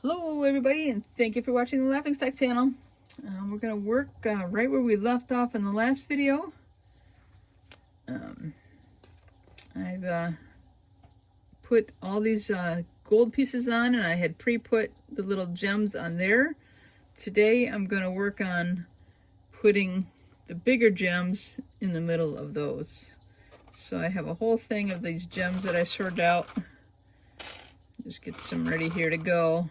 Hello everybody, and thank you for watching the Laughing Stack channel. We're going to work right where we left off in the last video. I've put all these gold pieces on, and I had pre-put the little gems on there. Today I'm going to work on putting the bigger gems in the middle of those. So I have a whole thing of these gems that I sorted out. Just get some ready here to go.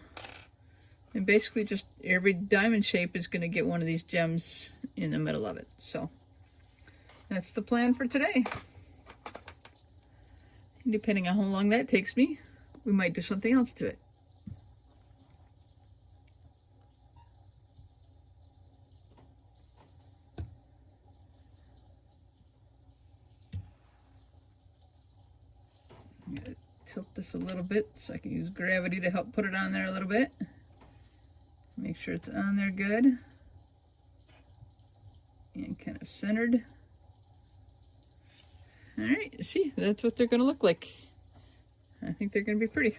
And basically just every diamond shape is going to get one of these gems in the middle of it. So that's the plan for today. And depending on how long that takes me, we might do something else to it. I'm going to tilt this a little bit so I can use gravity to help put it on there a little bit. Make sure it's on there good and kind of centered. All right, see, that's what they're going to look like. I think they're going to be pretty.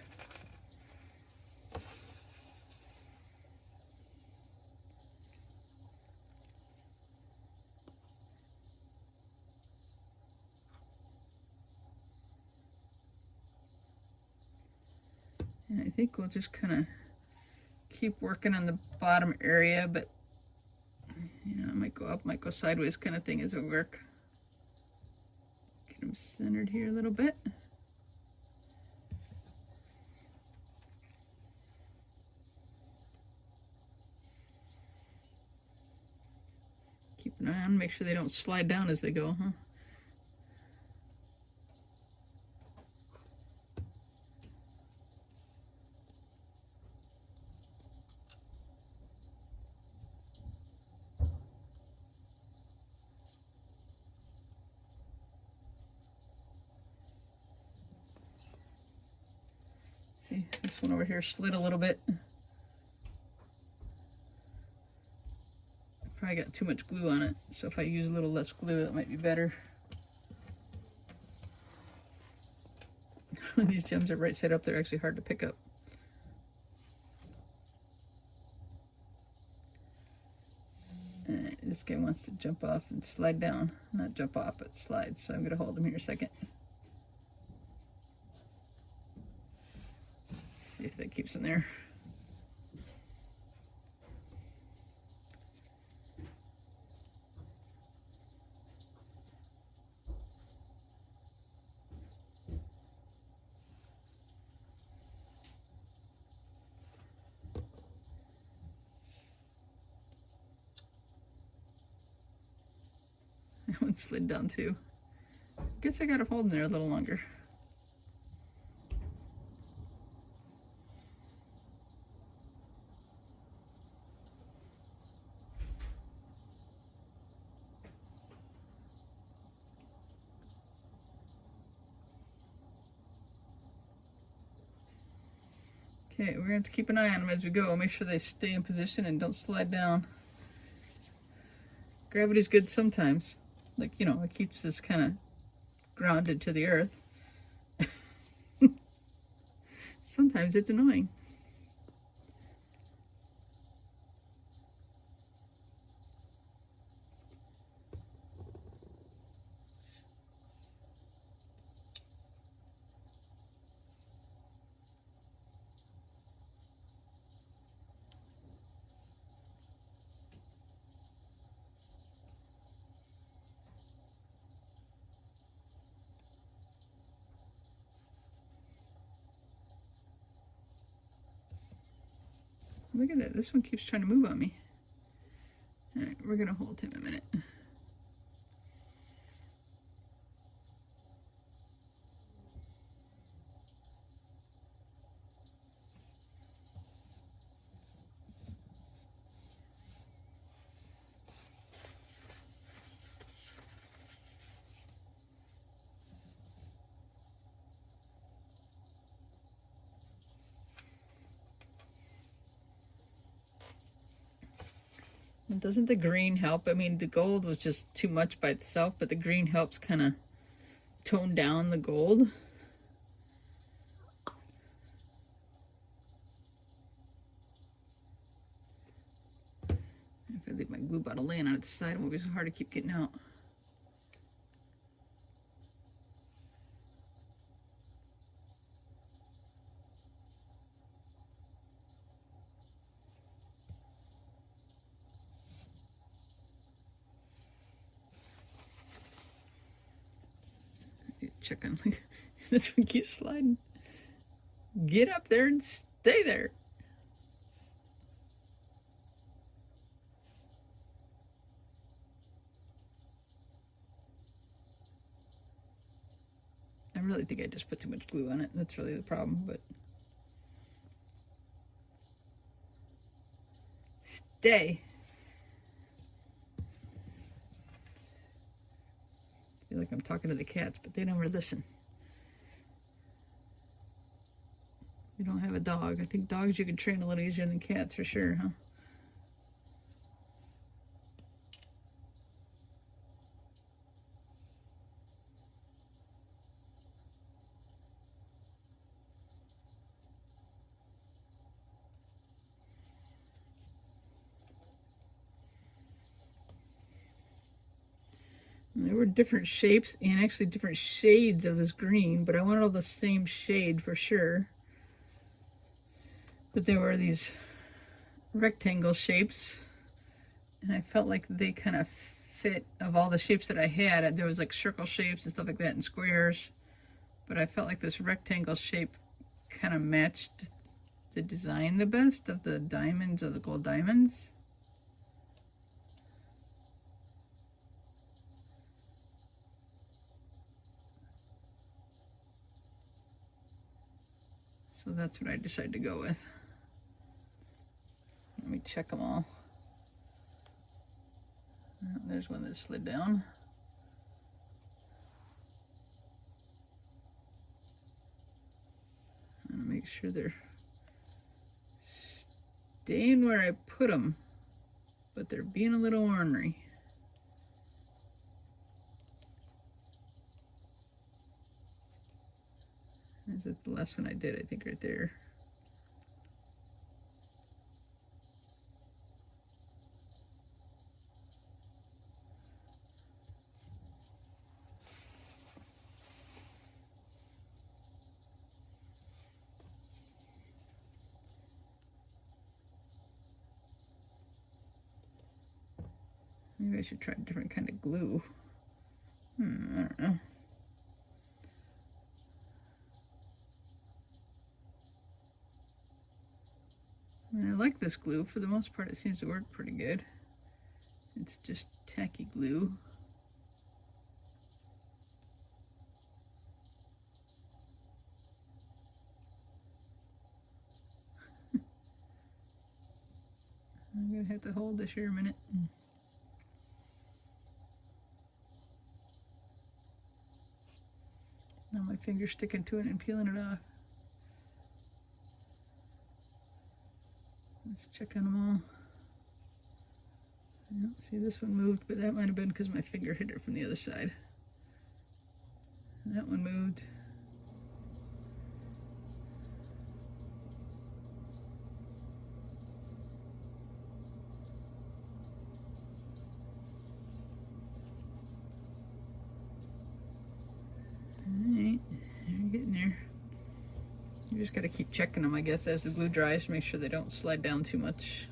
And I think we'll just kind of keep working on the bottom area, but you know, I might go up, might go sideways kind of thing as it work. Get them centered here a little bit. Keep an eye on, make sure they don't slide down as they go, huh? See, this one over here slid a little bit. Probably got too much glue on it, so if I use a little less glue, it might be better. When these gems are right side up, they're actually hard to pick up. This guy wants to jump off and slide down. Not jump off, but slide. So I'm going to hold him here a second. See if that keeps him there. That one slid down too. Guess I got to hold in there a little longer. Okay, we're going to have to keep an eye on them as we go. Make sure they stay in position and don't slide down. Gravity's good sometimes. Like, you know, it keeps us kind of grounded to the earth. Sometimes it's annoying. Look at that. This one keeps trying to move on me. All right, we're going to hold him a minute. And doesn't the green help? I mean, the gold was just too much by itself, but the green helps kind of tone down the gold. I leave my glue bottle laying on its side. It won't be so hard to keep getting out. Check on this one keeps sliding. Get up there and stay there. I really think I just put too much glue on it. That's really the problem, but stay. I feel like I'm talking to the cats, but they never listen. You don't have a dog. I think dogs you can train a little easier than cats for sure, huh? And there were different shapes and actually different shades of this green, but I wanted all the same shade for sure. But there were these rectangle shapes, and I felt like they kind of fit of all the shapes that I had. There was like circle shapes and stuff like that and squares, but I felt like this rectangle shape kind of matched the design the best of the diamonds or the gold diamonds. So that's what I decided to go with. Let me check them all. There's one that slid down. And make sure they're staying where I put them, but they're being a little ornery. Is it the last one I did? I think right there. Maybe I should try a different kind of glue. I don't know. I like this glue. For the most part, it seems to work pretty good. It's just tacky glue. I'm gonna have to hold this here a minute. Now my finger's sticking to it and peeling it off. Let's check on them all. I don't see this one moved, but that might have been because my finger hit it from the other side. And that one moved. Alright, you're getting there. You just got to keep checking them, I guess, as the glue dries to make sure they don't slide down too much.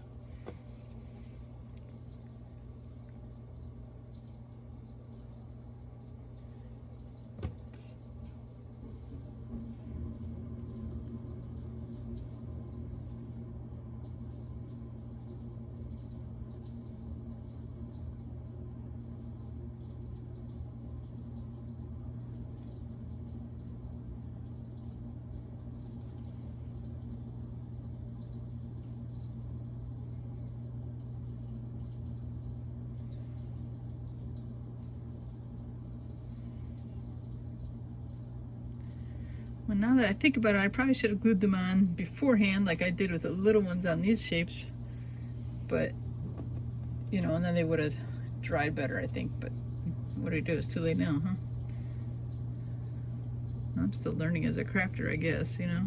Well, now that I think about it, I probably should have glued them on beforehand like I did with the little ones on these shapes. But, you know, and then they would have dried better, I think. But what do you do? It's too late now, huh? I'm still learning as a crafter, I guess, you know.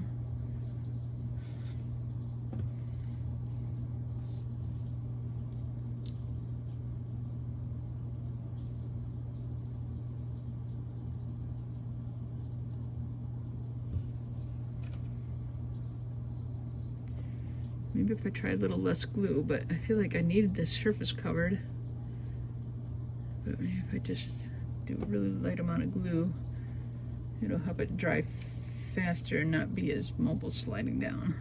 Maybe if I try a little less glue, but I feel like I needed this surface covered. But maybe if I just do a really light amount of glue, it'll help it dry faster and not be as mobile sliding down.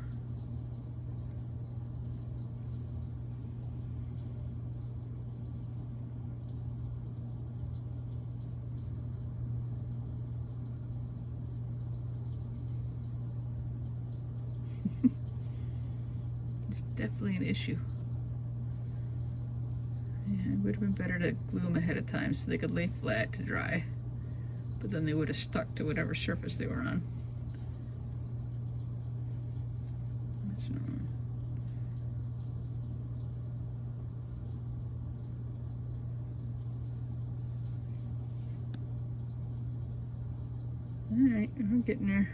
It's definitely an issue. Yeah, it would have been better to glue them ahead of time so they could lay flat to dry, but then they would have stuck to whatever surface they were on. So, all right, we're getting there.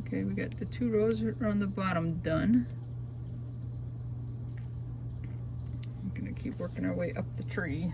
Okay, we got the 2 rows around the bottom done. I'm gonna keep working our way up the tree.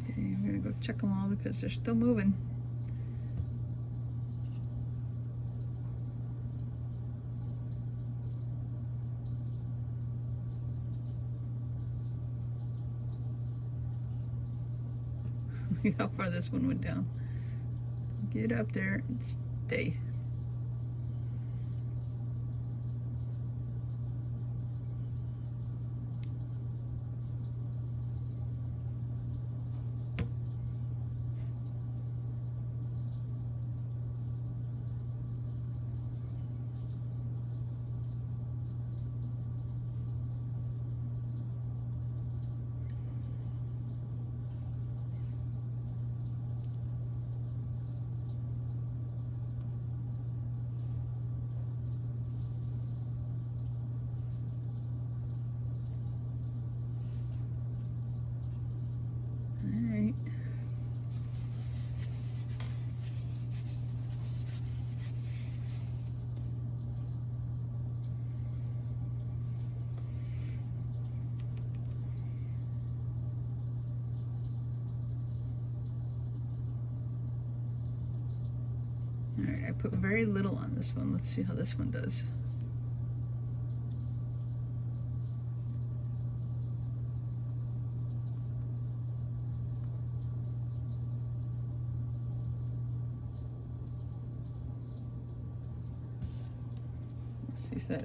Okay, I'm gonna go check them all because they're still moving. How far this one went down. Get up there and stay. Alright. Alright, I put very little on this one. Let's see how this one does. Let's see if that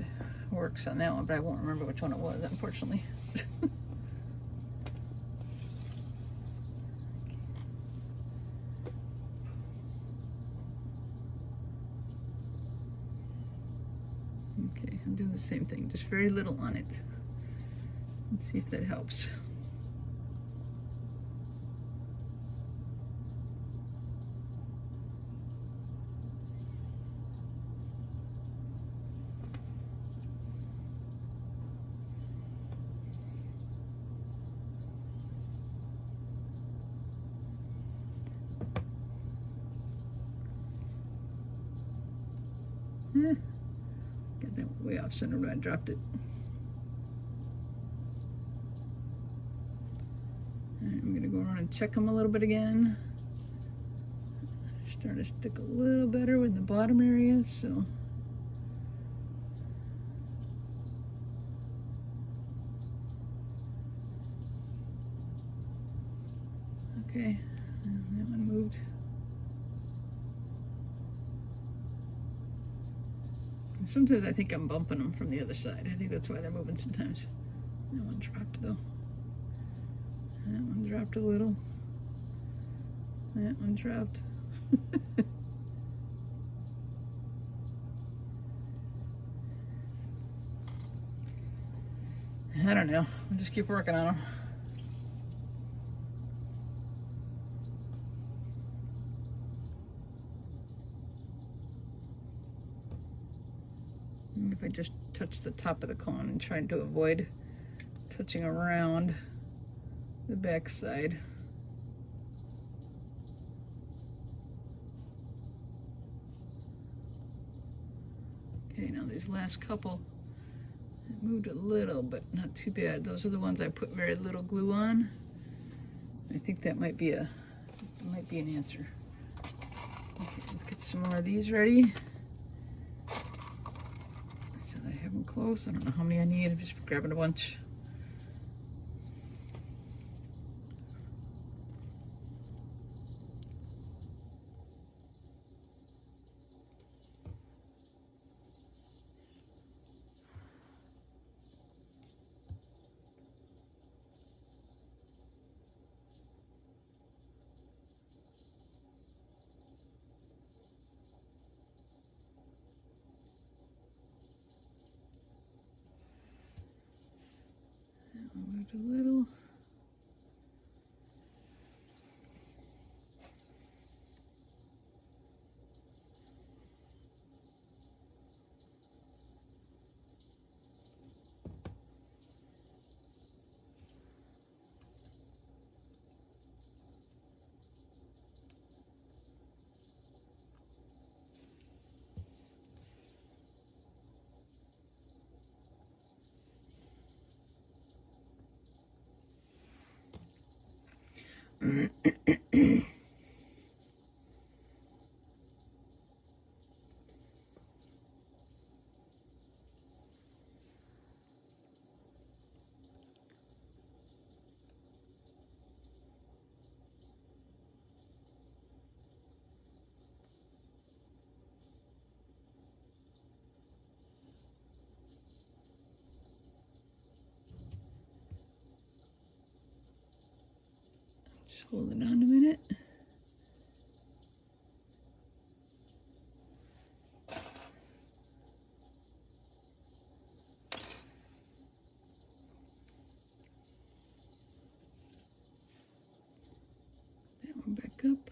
works on that one, but I won't remember which one it was, unfortunately. Okay, I'm doing the same thing, just very little on it. Let's see if that helps. Got that way off center when I dropped it. Alright, I'm gonna go around and check them a little bit again. Starting to stick a little better in the bottom areas, so. Okay, that one moved. And sometimes I think I'm bumping them from the other side. I think that's why they're moving sometimes. That one dropped though. That one dropped a little. That one dropped. I don't know. I'll just keep working on them. If I just touch the top of the cone and try to avoid touching around the back side. Okay, now these last couple, it moved a little, but not too bad. Those are the ones I put very little glue on. I think that might be an answer. Okay, let's get some more of these ready. So that I have them close. I don't know how many I need. I'm just grabbing a bunch. Moved a little. Just hold it on a minute. That one back up.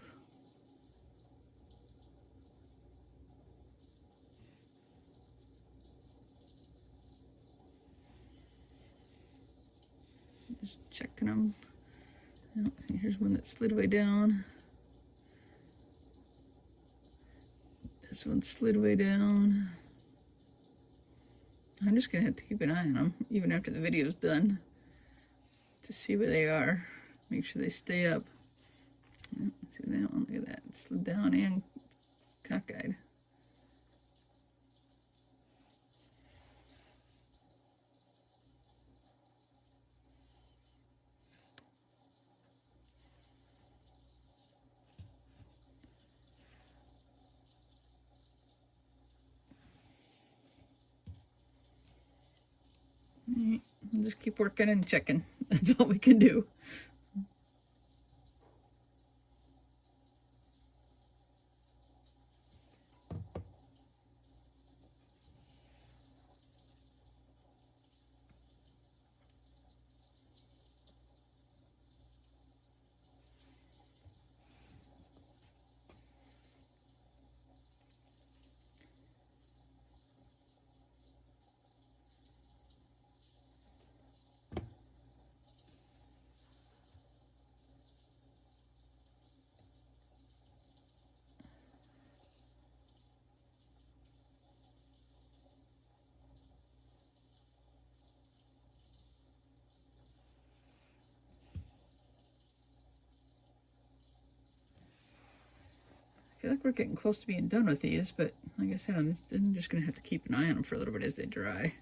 Just checking them. Oh, here's one that slid way down. This one slid way down. I'm just gonna have to keep an eye on them, even after the video's done, to see where they are. Make sure they stay up. Oh, see that one? Look at that. It slid down and cockeyed. Right. We'll just keep working and checking. That's all we can do. I feel like we're getting close to being done with these, but like I said, I'm just going to have to keep an eye on them for a little bit as they dry.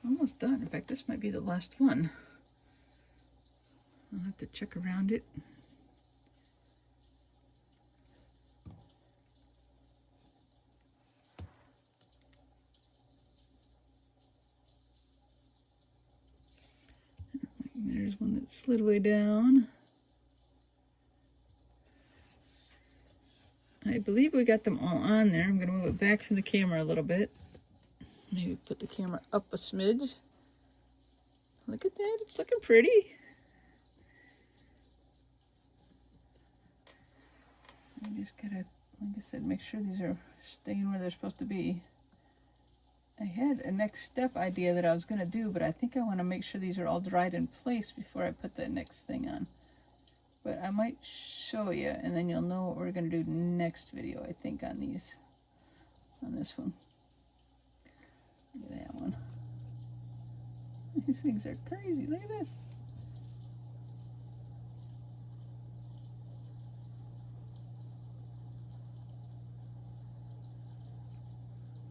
Almost done. In fact, this might be the last one. I'll have to check around it. There's one that slid way down. I believe we got them all on there. I'm going to move it back from the camera a little bit. Maybe put the camera up a smidge. Look at that. It's looking pretty. I just got to, like I said, make sure these are staying where they're supposed to be. I had a next step idea that I was going to do, but I think I want to make sure these are all dried in place before I put the next thing on. But I might show you, and then you'll know what we're going to do next video, I think, on these, on this one. Look at that one. These things are crazy. Look at this.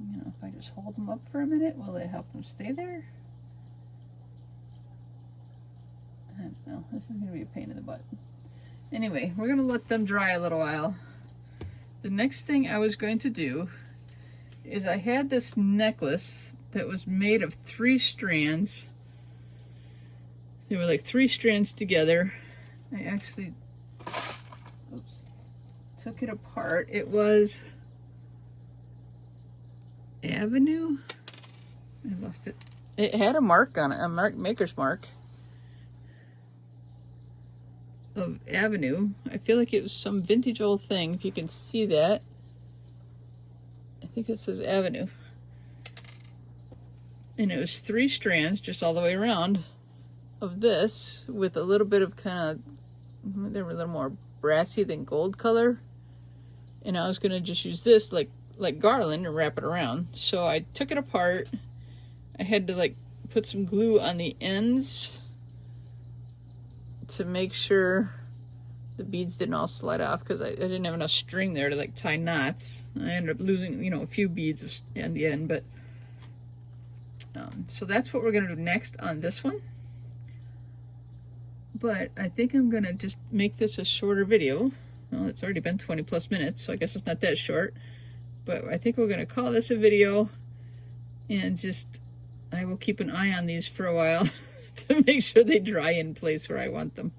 You know, if I just hold them up for a minute, will it help them stay there? I don't know. This is going to be a pain in the butt. Anyway, we're going to let them dry a little while. The next thing I was going to do is I had this necklace that was made of 3 strands. They were like 3 strands together. I actually took it apart. It was Avenue. I lost it. It had a mark on it, a maker's mark of Avenue. I feel like it was some vintage old thing, if you can see that. I think it says Avenue. And it was 3 strands just all the way around of this with a little bit of kind of, they were a little more brassy than gold color. And I was going to just use this like garland and wrap it around. So I took it apart. I had to like put some glue on the ends to make sure the beads didn't all slide off, because I didn't have enough string there to like tie knots. I ended up losing, you know, a few beads in the end, but so that's what we're going to do next on this one. But I think I'm going to just make this a shorter video. Well, it's already been 20 plus minutes, so I guess it's not that short. But I think we're going to call this a video, and just, I will keep an eye on these for a while to make sure they dry in place where I want them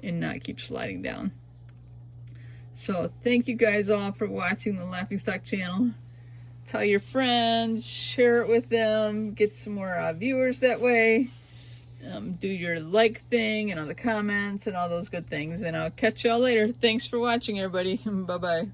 and not keep sliding down. So thank you guys all for watching the Laughing Stock channel. Tell your friends, share it with them, get some more viewers that way. Do your like thing and all the comments and all those good things. And I'll catch y'all later. Thanks for watching, everybody. Bye-bye.